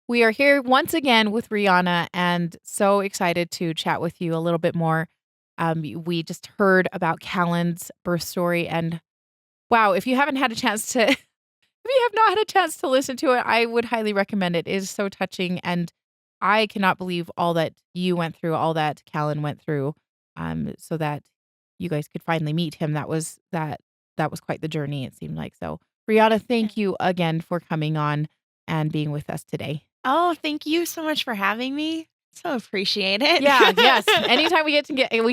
We are here once again with ReAna and so excited to chat with you a little bit more. We just heard about Callan's birth story, and wow, if you haven't had a chance to, if you have not had a chance to listen to it, I would highly recommend it. It is so touching, and I cannot believe all that you went through, all that Callan went through, so that you guys could finally meet him. That was quite the journey. It seemed like so. ReAna, Yeah. thank you again for coming on and being with us today. Oh, thank you so much for having me. So appreciate it. Yeah, yes. Anytime we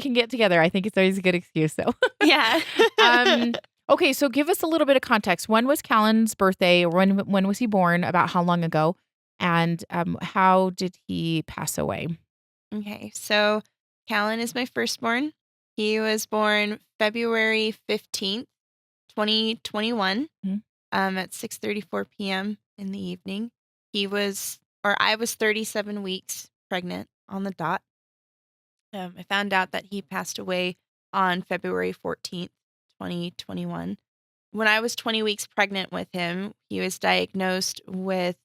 can get together, I think it's always a good excuse, so. Yeah. Um, okay, so give us a little bit of context. When was Callan's birthday? Or when was he born? About how long ago? And, how did he pass away? Okay, so Callan is my firstborn. He was born February 15th, 2021, Mhm. at 6:34 p.m. in the evening. I was 37 weeks pregnant on the dot. I found out that he passed away on February 14th, 2021. When I was 20 weeks pregnant with him, he was diagnosed with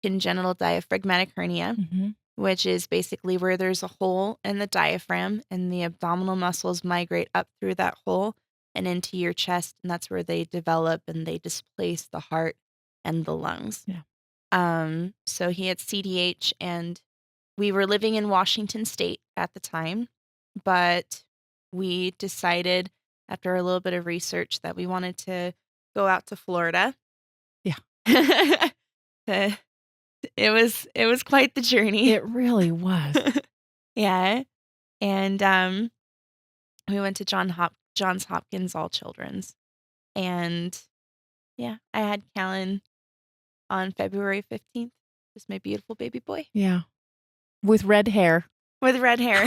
congenital diaphragmatic hernia, Mhm. which is basically where there's a hole in the diaphragm and the abdominal muscles migrate up through that hole and into your chest. And that's where they develop and they displace the heart and the lungs. Yeah. So he had CDH, and we were living in Washington State at the time, but we decided after a little bit of research that we wanted to go out to Florida. Yeah. Uh, it was quite the journey. It really was. Yeah. And we went to Johns Hopkins All Children's. And yeah, I had Callan on February 15th. Just my beautiful baby boy Yeah. With red hair. with red hair.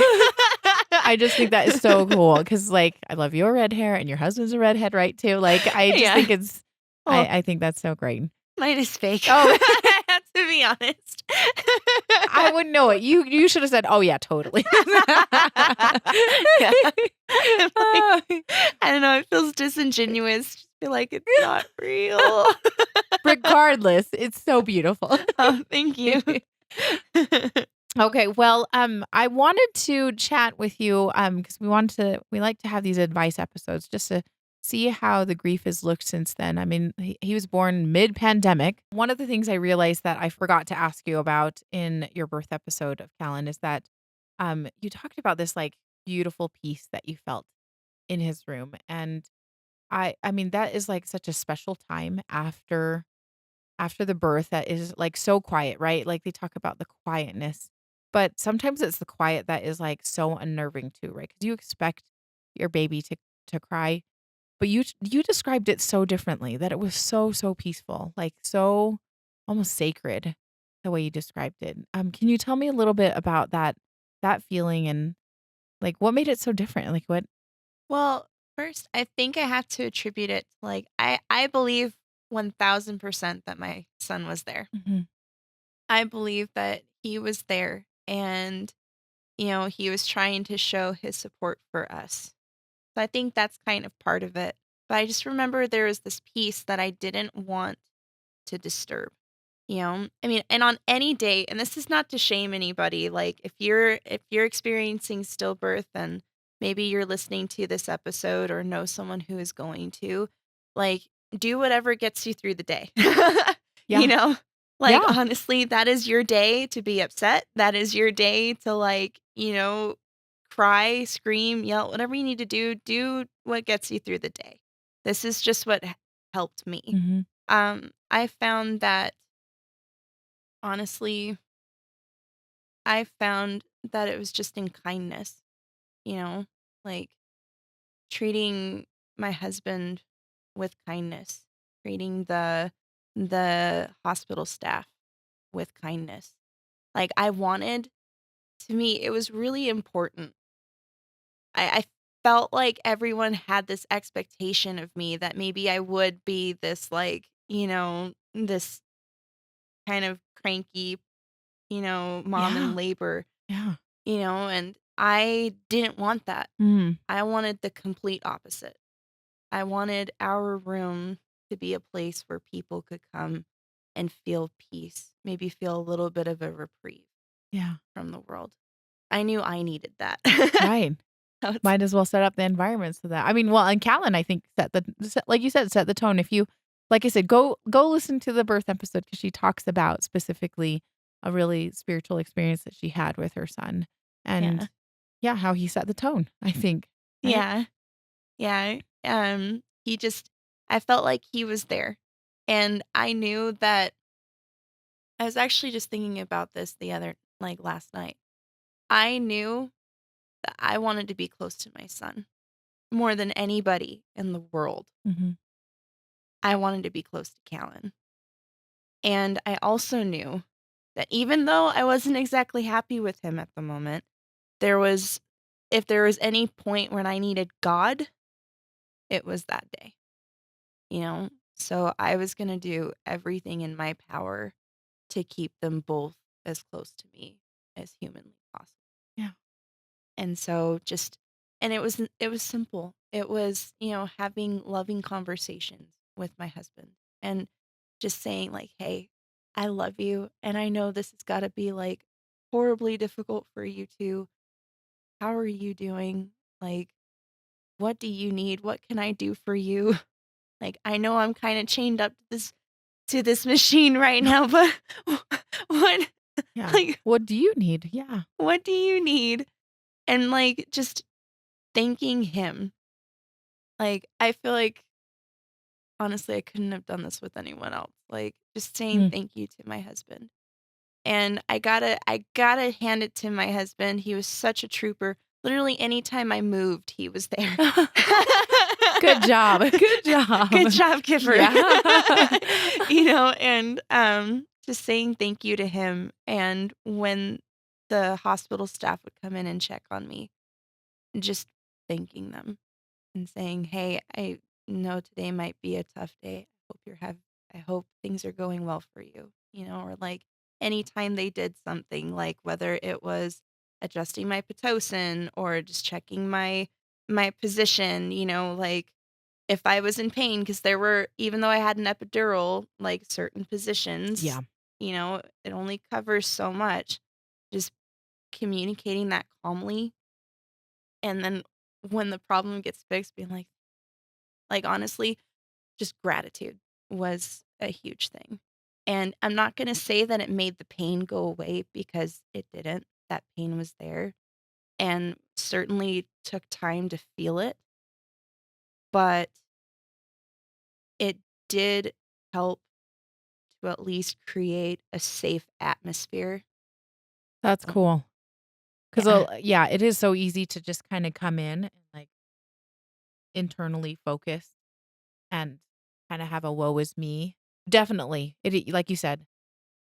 I just think that is so cool because, like, I love your red hair and your husband's a redhead, right, too? Like, I just Yeah. think it's Well, I think that's so great. mine is fake. Oh, I have to be honest. I wouldn't know it. You should have said, "Oh, yeah, totally." Yeah. I don't know, it feels disingenuous. Just feel like it's not real. Regardless, it's so beautiful. Oh, thank you. Okay, well, I wanted to chat with you, because we like to have these advice episodes just to see how the grief has looked since then. I mean, he was born mid-pandemic. One of the things I realized that I forgot to ask you about in your birth episode of Callan is that, you talked about this, like, beautiful peace that you felt in his room, and I mean, that is, like, such a special time after the birth that is, like, so quiet, right? Like, they talk about the quietness, but sometimes it's the quiet that is, like, so unnerving too, right? Because you expect your baby to cry, but you described it so differently, that it was so, so peaceful, like, so almost sacred, the way you described it. Can you tell me a little bit about that feeling and, like, what made it so different? Like, what. Well, first, I think I have to attribute it to, like, I believe 1000% that my son was there. Mhm. I believe that he was there and, he was trying to show his support for us. So I think that's kind of part of it. But I just remember there was this piece that I didn't want to disturb. I mean, and on any day, and this is not to shame anybody, like if you're experiencing stillbirth and maybe you're listening to this episode or know someone who is going to, like, do whatever gets you through the day. you Yeah. know? Like, Yeah. honestly, that is your day to be upset. That is your day to, like, cry, scream, yell, whatever you need to do what gets you through the day. This is just what helped me. Mhm. I found that honestly, I found that it was just in kindness, you know, like treating my husband with kindness, treating the hospital staff with kindness. Like, to me, it was really important. I felt like everyone had this expectation of me that maybe I would be this, like, this kind of cranky, mom in Yeah. labor, Yeah. and I didn't want that. Mm. I wanted the complete opposite. I wanted our room to be a place where people could come and feel peace, maybe feel a little bit of a reprieve Yeah. from the world. I knew I needed that. Right. So it's Might as well set up the environment so that I mean, well, and Callan, I think, like you said, set the tone. If you like I said, go listen to the birth episode because she talks about specifically a really spiritual experience that she had with her son. yeah. And yeah, how he set the tone, I think, right? Yeah. Yeah. He just I felt like he was there. And I knew that I was actually just thinking about this the other like last night. I knew that I wanted to be close to my son more than anybody in the world. Mhm. I wanted to be close to Callan. And I also knew that even though I wasn't exactly happy with him at the moment, there was if there was any point when I needed God, it was that day, you know? So I was going to do everything in my power to keep them both as close to me as humanly possible. Yeah. And so just and it was simple. It was, having loving conversations with my husband and just saying like, "Hey, I love you and I know this has got to be like horribly difficult for you too. How are you doing? Like, what do you need? What can I do for you?" Like, I know I'm kind of chained up to this machine right now, but what Yeah. like What do you need? Yeah. what do you need? And like just thanking him. Like, I feel like, honestly, I couldn't have done this with anyone else. Like, just saying Mm. thank you to my husband. And I gotta hand it to my husband. He was such a trooper. Literally anytime I moved, he was there. Good job. Good job. Good job, Kipper. Yeah. And just saying thank you to him. And when the hospital staff would come in and check on me, just thanking them and saying, "Hey, I know today might be a tough day. I hope things are going well for you." Or like anytime they did something, like whether it was adjusting my pitocin or just checking my position, like if I was in pain, because there were, even though I had an epidural, like certain positions, Yeah. it only covers so much. Just communicating that calmly, and then when the problem gets fixed, being like honestly, just gratitude was a huge thing. And I'm not going to say that it made the pain go away because it didn't. That pain was there and certainly took time to feel it, but it did help to at least create a safe atmosphere. That's Um, cool. 'Cause, yeah, yeah, it is so easy to just kinda come in and, like, internally focus and kinda have a woe is me. Definitely. Like you said,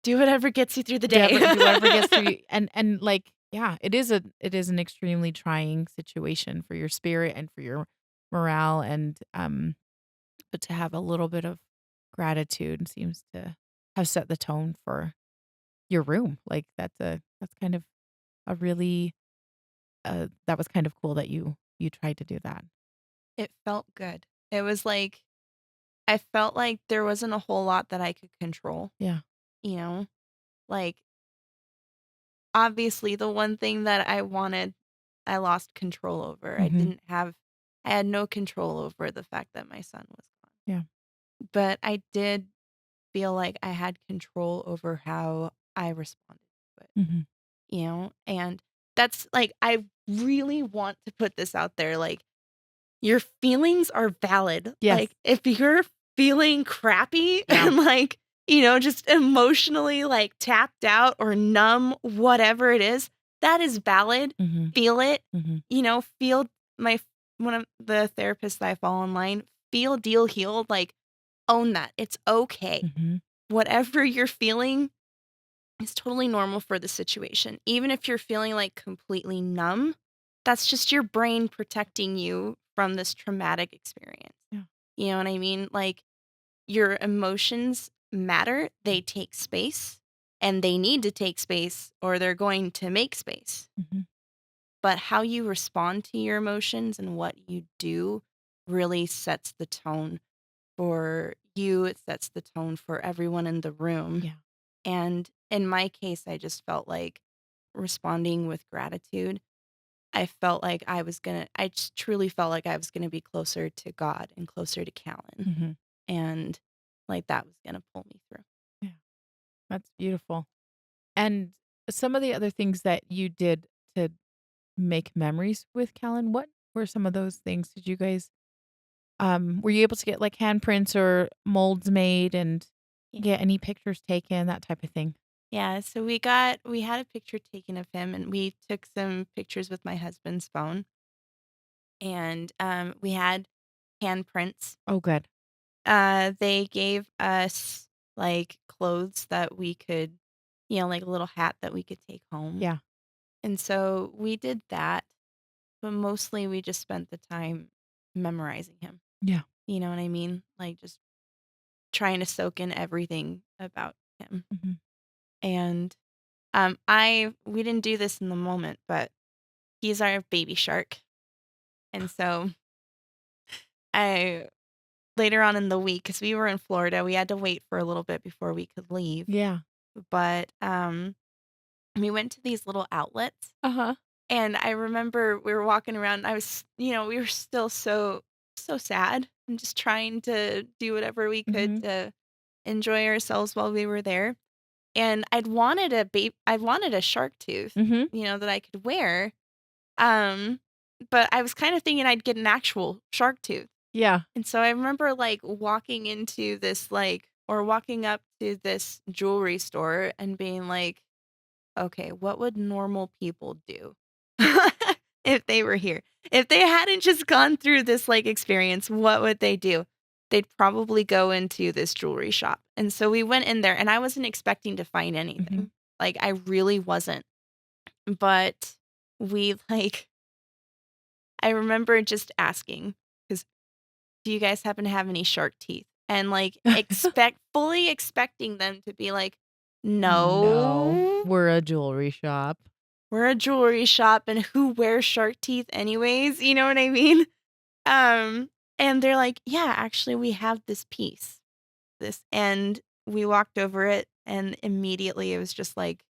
do whatever gets you through the day. do whatever gets through you and, like, yeah, it is an extremely trying situation for your spirit and for your morale but to have a little bit of gratitude seems to have set the tone for your room. Like, that's kind of a really, that was kind of cool that you tried to do that. It felt good. It was like I felt like there wasn't a whole lot that I could control, Yeah. you know? Like, obviously, the one thing that I wanted, I lost control over. Mhm. I had no control over the fact that my son was gone. Yeah. But I did feel like I had control over how I responded to it, Mhm. And that's like, I really want to put this out there. Like, your feelings are valid. Yes. Like, if you're feeling crappy Yeah. and like, just emotionally like tapped out or numb, whatever it is, that is valid. Mhm. Feel it, Mhm. feel my one of the therapists that I follow online, feel, deal, heal, like own that. It's okay. Mhm. Whatever you're feeling is totally normal for the situation. Even if you're feeling like completely numb, that's just your brain protecting you from this traumatic experience. Yeah. You know what I mean? Like, your emotions matter, they take space, and they need to take space or they're going to make space. Mhm. But how you respond to your emotions and what you do really sets the tone for you, it sets the tone for everyone in the room. Yeah. And in my case, I just felt like responding with gratitude. I felt like I just truly felt like I was gonna be closer to God and closer to Callan. Hmm. And like that was gonna pull me through. Yeah. That's beautiful. And some of the other things that you did to make memories with Callan, what were some of those things? Did you guys were you able to get like handprints or molds made and Yeah. get any pictures taken, that type of thing? Yeah. So we had a picture taken of him and we took some pictures with my husband's phone. And we had handprints. Oh, good. They gave us like clothes that we could, like a little hat that we could take home. Yeah. And so we did that, but mostly we just spent the time memorizing him. Yeah. You know what I mean? Like just trying to soak in everything about him. Mhm. And I we didn't do this in the moment, but he's our baby shark. And so I later on in the week, because we were in Florida, we had to wait for a little bit before we could leave. Yeah. But we went to these little outlets, Uh-huh. and I remember we were walking around. I was, we were still so sad and just trying to do whatever we could Mhm. to enjoy ourselves while we were there. And I wanted a shark tooth, Mhm. that I could wear. Um, but I was kind of thinking I'd get an actual shark tooth. Yeah. And so I remember like walking into this or walking up to this jewelry store and being like, okay, what would normal people do if they were here? If they hadn't just gone through this like experience, what would they do? They'd probably go into this jewelry shop. And so we went in there and I wasn't expecting to find Mhm. anything. Like I really wasn't. But we I remember just asking, because do you guys happen to have any shark teeth? And like fully expecting them to be like, No, no, we're a jewelry shop. we're a jewelry shop and who wears shark teeth anyways? You know what I mean? Um, and they're like, yeah, actually we have this piece. And we walked over it and immediately it was just like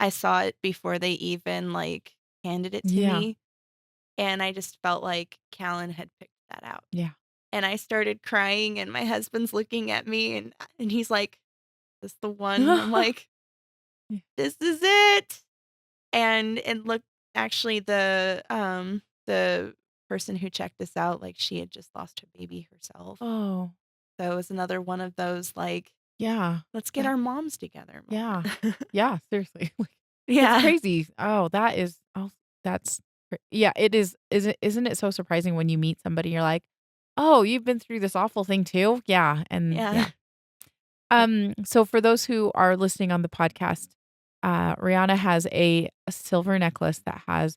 I saw it before they even like handed it to Yeah. me. And I just felt like Callan had picked that out. Yeah. And I started crying and my husband's looking at me and he's like, "This the one?" And I'm like, Yeah. "This is it." And look, actually the person who checked us out, like she had just lost her baby herself. Oh, So it was another one of those like, yeah. let's get That our moms together yeah. moment. Yeah, seriously. That's Yeah. crazy. Oh, that is that's yeah, it is. Isn't it so surprising when you meet somebody, you're like, "Oh, you've been through this awful thing too?" Yeah, and Yeah. yeah. So for those who are listening on the podcast, ReAna has a silver necklace that has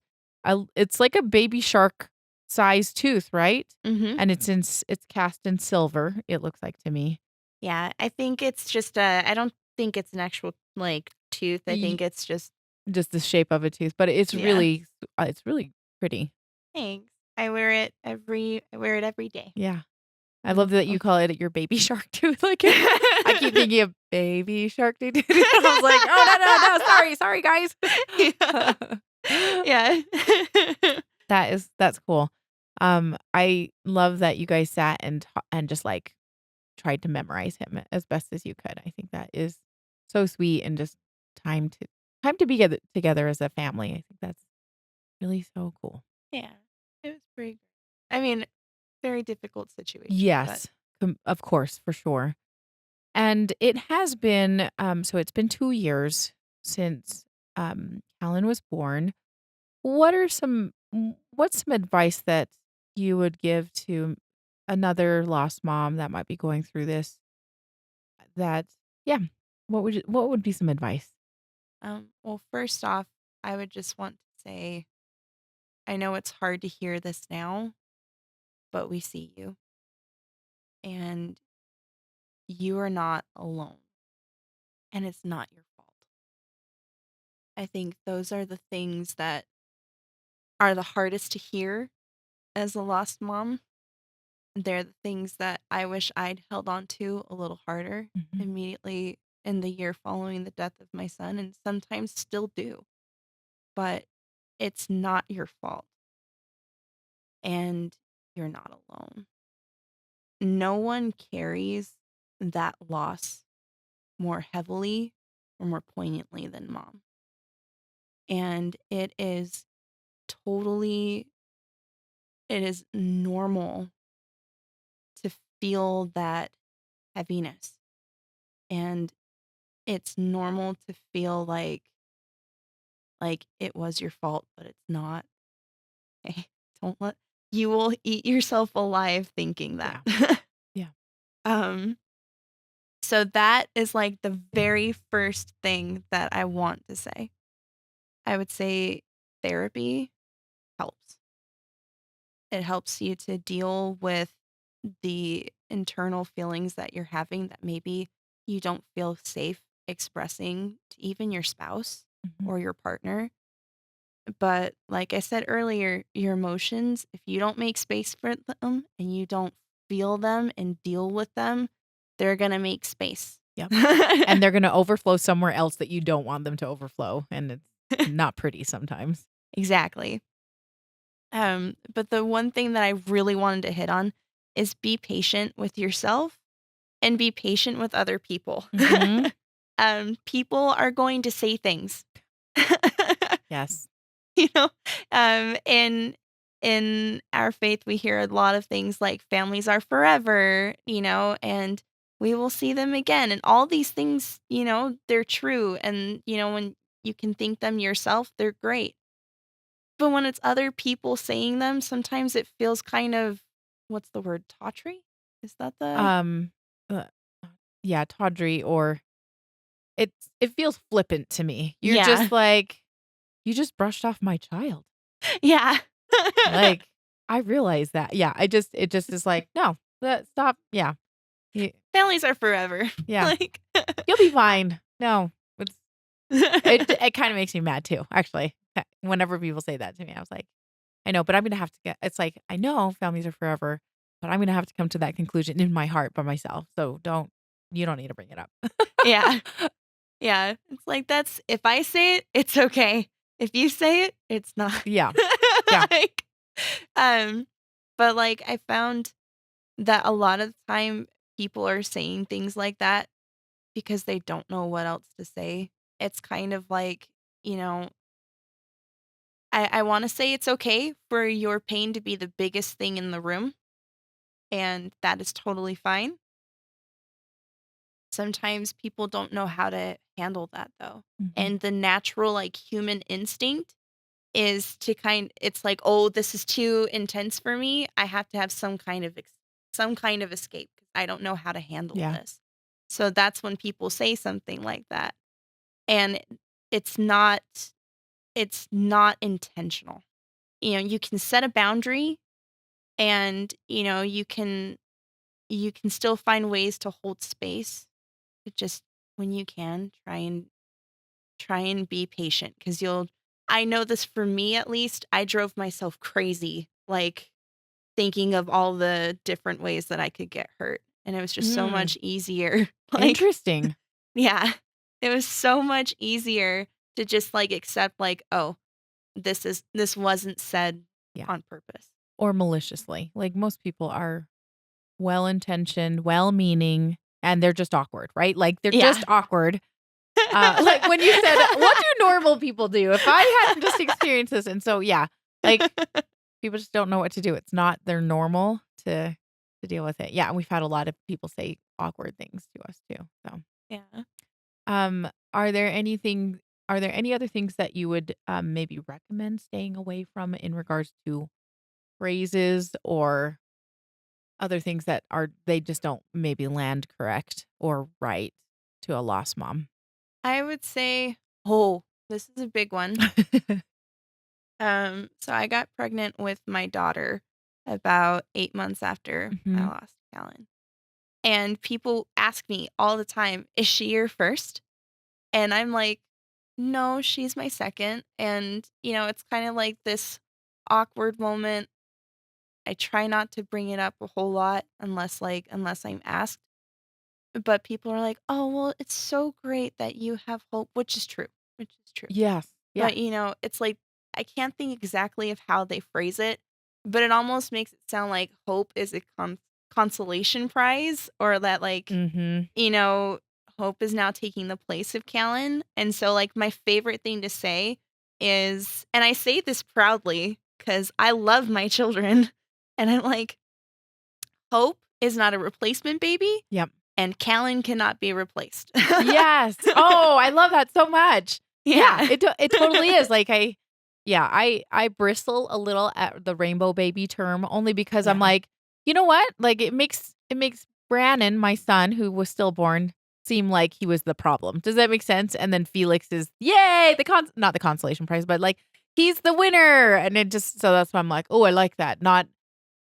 it's like a baby shark size tooth, right? Mhm. And it's cast in silver, it looks like to me. Yeah, I think it's just I don't think it's an actual like tooth. I Y- think it's just Just the shape of a tooth, but yeah. it's really pretty. Thanks. I wear it every day. Yeah. I And love that you call it your baby shark tooth. Like I keep thinking of baby shark tooth. I was like, oh no, sorry guys. Yeah. Yeah. That's cool. I love that you guys sat and just like tried to memorize him as best as you could. I think that is so sweet and just time to time to be together as a family. I think that's really so cool. Yeah. It was pretty great. I mean, very difficult situation, but Yes, of course, for sure. And it has been so it's been 2 years since Callan was born. What's some advice that you would give to another lost mom that might be going through this that yeah, what would be some advice? well, first off, I would just want to say I know it's hard to hear this now, but we see you and you are not alone and it's not your fault. I think those are the things that are the hardest to hear as a lost mom They're the things that I wish I'd held on to a little harder Mhm. immediately in the year following the death of my son, and sometimes still do. But it's not your fault, and you're not alone. No one carries that loss more heavily or more poignantly than mom. And totally, it is normal to feel that heaviness. And it's normal to feel like it was your fault, but it's not. Hey, don't let you will eat yourself alive thinking that. Yeah. Yeah. um so that is like the very first thing that I want to say. I would say therapy helps. It helps you to deal with the internal feelings that you're having that maybe you don't feel safe expressing to even your spouse Mhm. or your partner. But like I said earlier, your emotions, if you don't make space for them and you don't feel them and deal with them, they're going to make space. Yep. And they're gonna overflow somewhere else that you don't want them to overflow, and it's not pretty sometimes. Exactly. But the one thing that I really wanted to hit on is be patient with yourself and be patient with other people. Mhm. People are going to say things. Yes. You know, in our faith, we hear a lot of things like families are forever, and we will see them again. And all these things, they're true. And, when you can think them yourself, they're great. But when it's other people saying them, sometimes it feels kind of, what's the word? Tawdry? Is that the, Um, uh, yeah, tawdry or it feels flippant to me. You're yeah, just like, "You just brushed off my child." yeah. Like, I realize that. Yeah, it just is like, "No, stop." Yeah. Y Families are forever. yeah. Like, "You'll be fine." No, it's it kinda makes me mad too, actually. Whenever people say that to me, I was like, "I know, but I'm gonna have to get." It's like, "I know families are forever, but I'm gonna have to come to that conclusion in my heart by myself, so you don't need to bring it up." yeah. Yeah, it's like that's if I say it, it's okay. If you say it, it's not. Yeah. Yeah. Like, um, but, like, I found that a lot of the time people are saying things like that because they don't know what else to say. It's kind of like, you know, I wanna say it's okay for your pain to be the biggest thing in the room, and that is totally fine. Sometimes people don't know how to handle that, though, Mhm. and the natural, like, human instinct is to it's like, "Oh, this is too intense for me. I have to have some kind of escape 'cause I don't know how to handle Yeah. this." So that's when people say something like that, and it's not it's not intentional. You can set a boundary and, you can still find ways to hold space, but just when you can, try and be patient because I know this for me at least, I drove myself crazy, like thinking of all the different ways that I could get hurt. And it was just so Mm, much easier. Like, interesting. yeah, it was so much easier to just like accept, like, oh, this wasn't said Yeah. on purpose. Or maliciously. Like, most people are well-intentioned, well-meaning, and they're just awkward, right? Like, they're Yeah. just awkward. Like, when you said, "What do normal people do?" If I hadn't just experienced this and so, yeah, like, people just don't know what to do. It's not their normal to deal with it. Yeah, and we've had a lot of people say awkward things to us too, so, Yeah. are there any other things that you would, maybe recommend staying away from in regards to phrases or other things that are they just don't maybe land correct or right to a lost mom? I would say, oh, this is a big one. So I got pregnant with my daughter about 8 months after I Mhm. lost Callan. And people ask me all the time, "Is she your first?" And I'm like, "No, she's my second." And, it's kind of like this awkward moment. I try not to bring it up a whole lot unless I'm asked. But people are like, "Oh, well, it's so great that you have hope," which is true, which is true. Yes. Yeah. But, it's like I can't think exactly of how they phrase it, but it almost makes it sound like hope is a consolation prize, or that, like, Mhm. you know, hope is now taking the place of Callan. And so, like, my favorite thing to say is, and I say this proudly because I love my children, and I'm like, hope is not a replacement baby, Yep. and Callan cannot be replaced. Yes. Oh, I love that so much. Yeah, Yeah. it totally is. Like I bristle a little at the rainbow baby term only because I'm Yeah. like, you know what? Like it makes Brannon, my son, who was stillborn, seem like he was the problem. Does that make sense? And then Felix is yay, not the consolation prize, but like he's the winner. And it just so that's why I'm like, oh, I like that. Not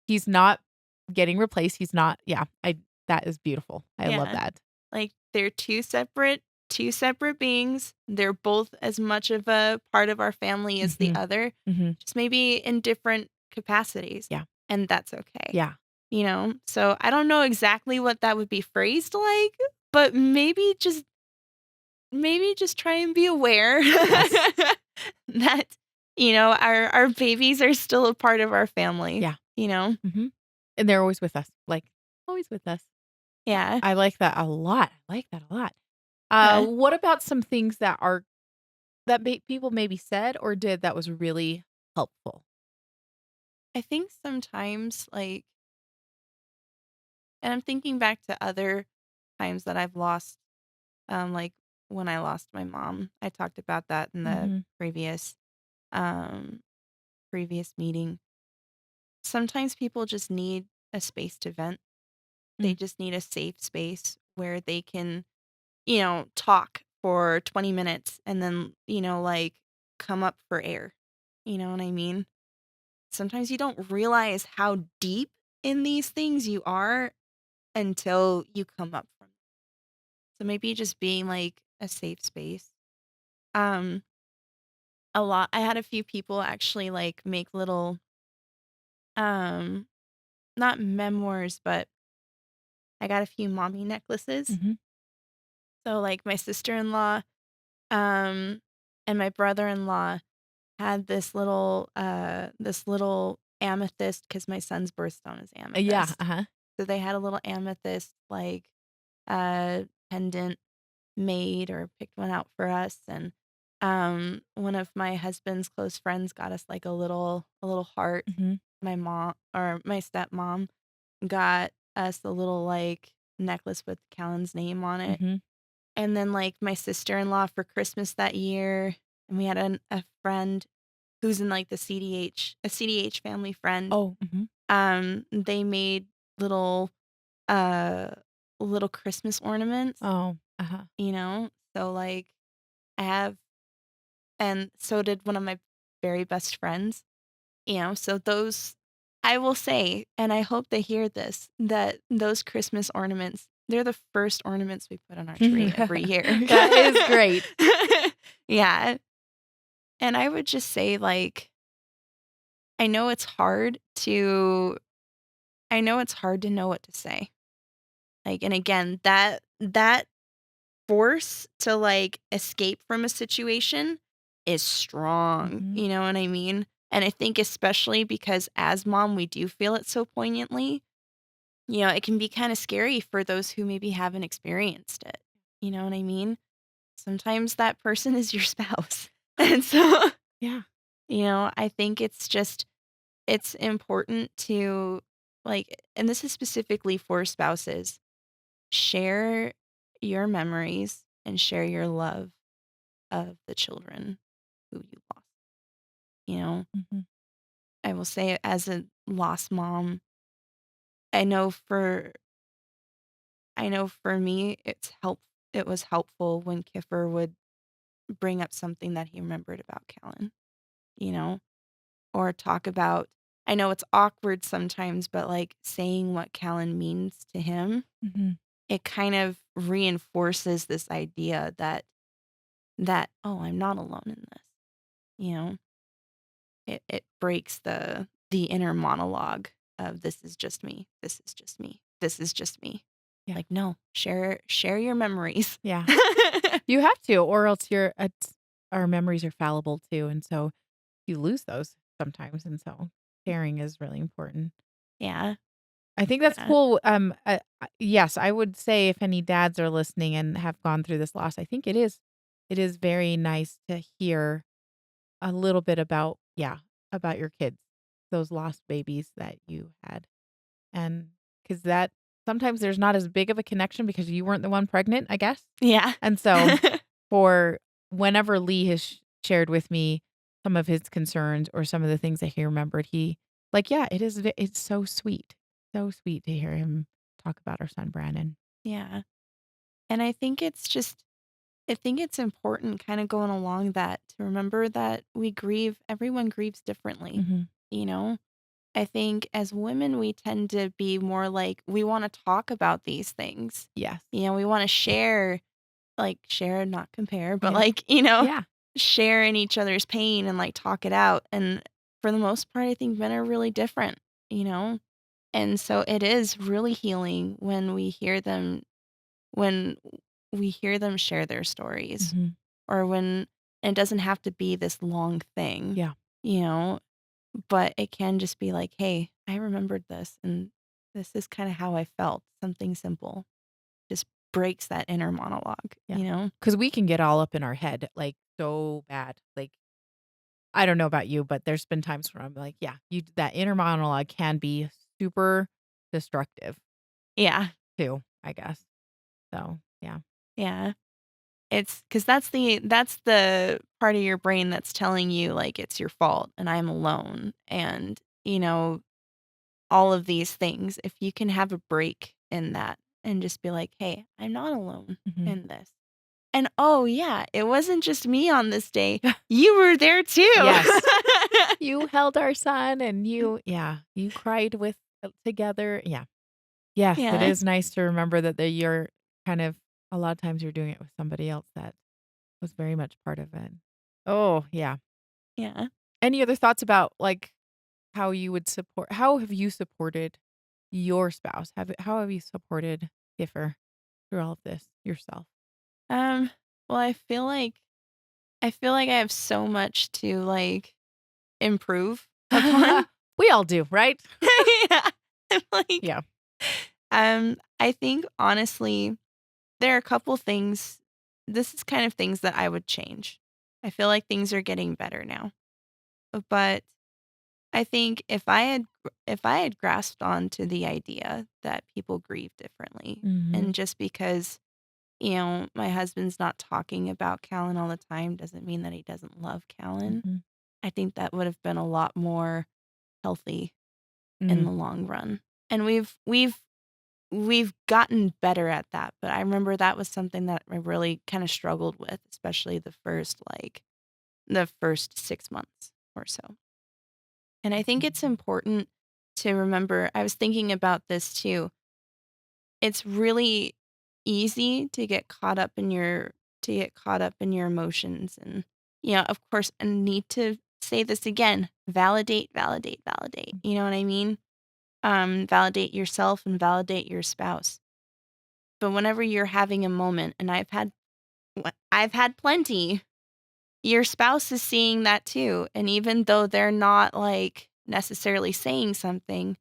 he's not getting replaced. He's not, yeah. That is beautiful. I love Yeah. that. Like, they're two separate beings. They're both as much of a part of our family as the Mhm. other, Mhm. just maybe in different capacities, Yeah. and that's okay. Yeah. So I don't know exactly what that would be phrased like, but maybe just try and be aware Yes. that, our babies are still a part of our family, Yeah. you know? Mhm. And they're always with us, like, always with us. Yeah. I like that a lot. I like that a lot. Yeah. What about some things that people maybe said or did that was really helpful? I think sometimes, like, and I'm thinking back to other times that I've lost, like when I lost my mom. I talked about that in the Mhm. um previous meeting. Sometimes people just need a space to vent. They Mm. just need a safe space where they can, talk for 20 minutes and then, like, come up for air. You know what I mean? Sometimes you don't realize how deep in these things you are until you come up from. So maybe just being like a safe space. Um, I had a few people actually like make little, um, not memoirs, but I got a few mommy necklaces. Mhm. So like my sister-in-law, um, and my brother-in-law had this little amethyst, because my son's birthstone is Yeah, amethyst. uh-huh. So they had a little amethyst like pendant made, or picked one out for us. And one of my husband's close friends got us like a little heart. Mhm. My mom, or my stepmom, got us a little like necklace with Callan's name on it. Mhm. And then like my sister-in-law for Christmas that year, and we had a friend who's in like the CDH family friend. Oh, mhm. They made little uh little Christmas ornaments, Oh, uh-huh. you know? So, like, I have, and so did one of my very best friends, So those, I will say, and I hope they hear this, that those Christmas ornaments, they're the first ornaments we put on our tree every year. That is great. Yeah. And I would just say, like, I know it's hard to, I know it's hard to know what to say. Like, and again, that force to, like, escape from a situation is strong, Mhm. you know what I mean? And I think especially because as mom, we do feel it so poignantly, it can be kinda scary for those who maybe haven't experienced it, you know what I mean? Sometimes that person is your spouse. And so, Yeah. I think it's important to, like, and this is specifically for spouses, share your memories and share your love of the children who you lost. You know, Mhm. I will say, as a lost mom, I know for I know for me, it was helpful when Kiffer would bring up something that he remembered about Callan, you know, or talk about, I know it's awkward sometimes, but like saying what Callan means to him, Mhm. it kind of reinforces this idea that, oh, I'm not alone in this. You know, it breaks the inner monologue. of this is just me. This is just me. This is just me. Yeah. Like, no, share your memories. Yeah. You have to, or else our memories are fallible too, and so you lose those sometimes, and so sharing is really important. Yeah. I think that's Yeah. cool. Yes, I would say if any dads are listening and have gone through this loss, I think it is very nice to hear a little bit about, yeah, about your kids, those lost babies that you had. And because that sometimes there's not as big of a connection because you weren't the one pregnant, I guess. Yeah. And so for whenever Lee has shared with me some of his concerns or some of the things that he remembered, yeah, it's so sweet. So sweet to hear him talk about our son Brandon. Yeah. And I think it's important kind of going along that to remember that everyone grieves differently, Mhm. you know? I think as women, we tend to be more like we want to talk about these things. Yes. We want to share, like share, not compare, but Yeah. like, Yeah. share in each other's pain and like talk it out. And for the most part, I think men are really different, you know? And so it is really healing when we hear them share their stories Mhm. or when it doesn't have to be this long thing, Yeah. you know, but it can just be like, hey, I remembered this and this is kind of how I felt. Something simple just breaks that inner monologue, Yeah. you know? Because we can get all up in our head, like, so bad. Like, I don't know about you, but there's been times where I'm like, yeah, that inner monologue can be super destructive Yeah. too, I guess. So, yeah. Yeah. It's because that's the part of your brain that's telling you like it's your fault and I'm alone and all of these things. If you can have a break in that and just be like, hey, I'm not alone Mhm. in this. And oh yeah, it wasn't just me on this day. You were there too. Yes. You held our son and you cried with together. Yeah. Yes, it Yeah. is nice to remember that you're kind of a lot of times you're doing it with somebody else that was very much part of it. Oh, yeah. Yeah. Any other thoughts about, like, how have you supported your spouse? How have you supported Giffer through all of this yourself? Um, well, I feel like I have so much to like improve upon. We all do, right? Yeah. I'm like, Yeah. I think honestly, there are a couple things. This is kind of things that I would change. I feel like things are getting better now. But I think if I had grasped onto the idea that people grieve differently, Mhm. and just because my husband's not talking about Callan all the time doesn't mean that he doesn't love Callan. Mhm. I think that would have been a lot more healthy in Mm. the long run. And we've gotten better at that, but I remember that was something that I really kind of struggled with, especially the first 6 months or so. And I think it's important to remember, I was thinking about this too. It's really easy to get caught up in your emotions and of course, I need to say this again, validate, validate, validate. You know what I mean? Validate yourself and validate your spouse. But whenever you're having a moment, and I've had plenty, your spouse is seeing that too. And even though they're not like necessarily saying something,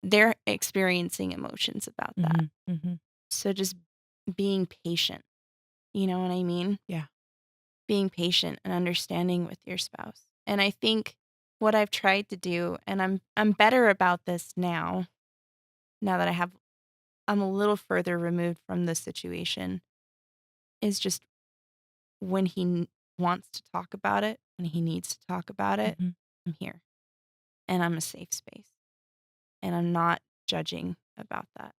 they're experiencing emotions about that. Mhm. Mhm. So just being patient, you know what I mean? Yeah. Being patient and understanding with your spouse. And I think what I've tried to do, and I'm better about this now that I'm a little further removed from the situation, is just when wants to talk about it, when he needs to talk about it, Mhm. I'm here and I'm a safe space and I'm not judging about that.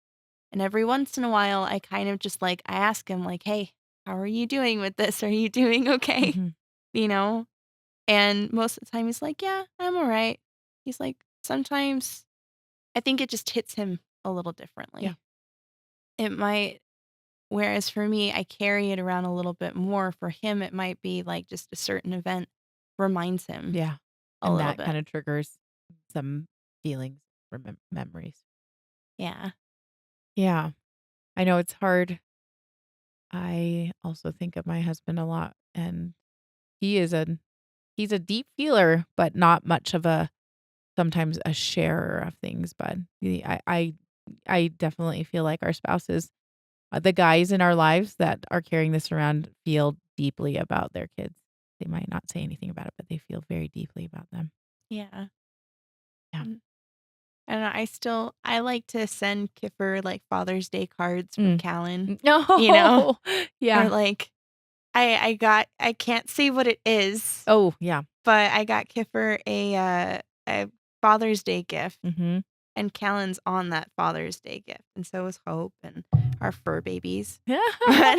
And every once in a while, I kind of just like, I ask him, like, hey, how are you doing with this? Are you doing okay? Mhm. You know? And most of the time, he's like, yeah, I'm all right. He's like, sometimes I think it just hits him a little Yeah. differently. It might, whereas for me, I carry it around a little bit more. For him, it might be like just a certain event reminds him Yeah. a And little that bit. kinda triggers some feelings. memories. Yeah. Yeah. I know it's hard. I also think of my husband a lot, and he is he's a deep feeler, but not much of a sometimes a sharer of things. But I definitely feel like our spouses, the guys in our lives that are carrying this around, feel deeply about their kids. They might not say anything about it, but they feel very deeply about them. Yeah. Yeah. Mm. I don't know, I like to send Kipper, like, Father's Day cards from Mm. Callan, you know? No. Or, Yeah. like, I can't say what it is, Oh, yeah. but I got Kipper a Father's Day gift, Mhm. and Callan's on that Father's Day gift, and so is Hope and our fur babies. Yeah. But,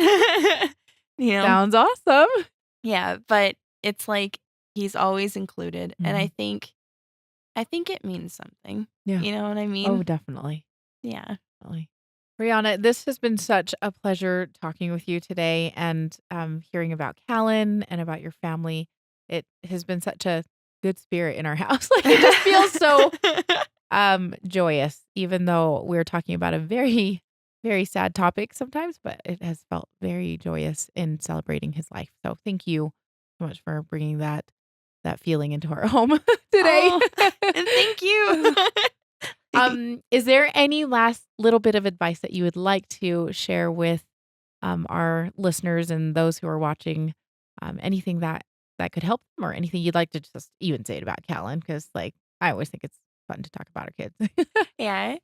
you know? Sounds awesome. Yeah, but it's like he's always included, and Mhm. I think it means something. Yeah. You know what I Oh, mean? definitely. Yeah. Definitely. Brianna, this has been such a pleasure talking with you today and hearing about Callan and about your family. It has been such a good spirit in our house. Like it just feels so joyous, even though we're talking about a very, very sad topic sometimes, but it has felt very joyous in celebrating his life. So thank you so much for bringing that feeling into our home today. Oh, and thank you. Is there any last little bit of advice that you would like to share with our listeners and those who are watching? Anything that could help them, or anything you'd like to just even say it about Callan? Because like I always think it's fun to talk about our kids. Yeah.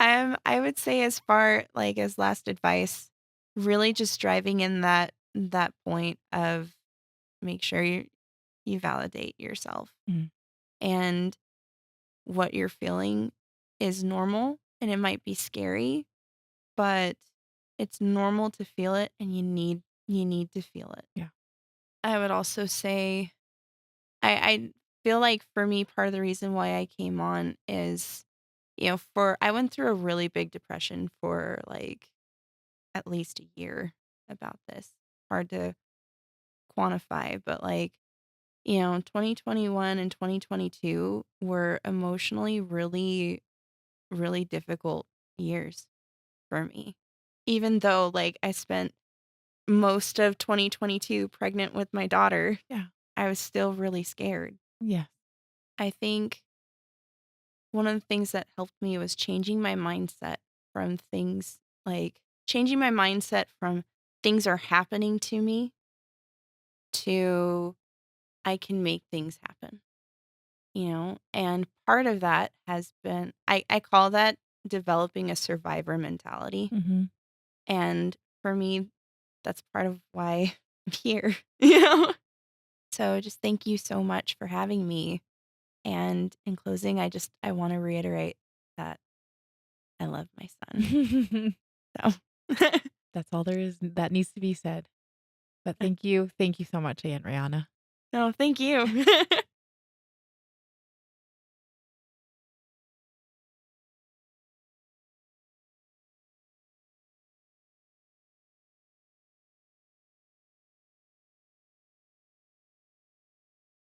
I would say as far, like, as last advice, really just driving in that point of make sure you validate yourself, Mm, and what you're feeling is normal, and it might be scary, but it's normal to feel it, and you need to feel it. yeah. I would also say I feel like for me, part of the reason why I came on is, for I went through a really big depression for like at least a year about this. Hard to quantify, but like, 2021 and 2022 were emotionally really, really difficult years for me. Even though like I spent most of 2022 pregnant with my daughter, Yeah. I was still really scared. Yeah. I think one of the things that helped me was changing my mindset from things are happening to me to I can make things happen, And part of that has been, I call that developing a survivor mentality. Hmm. And for me, that's part of why I'm here, you know? So just thank you so much for having me. And in closing, I want to reiterate that I love my son. So That's all there is that needs to be said. But thank you so much, Aunt Rihanna. no, thank you.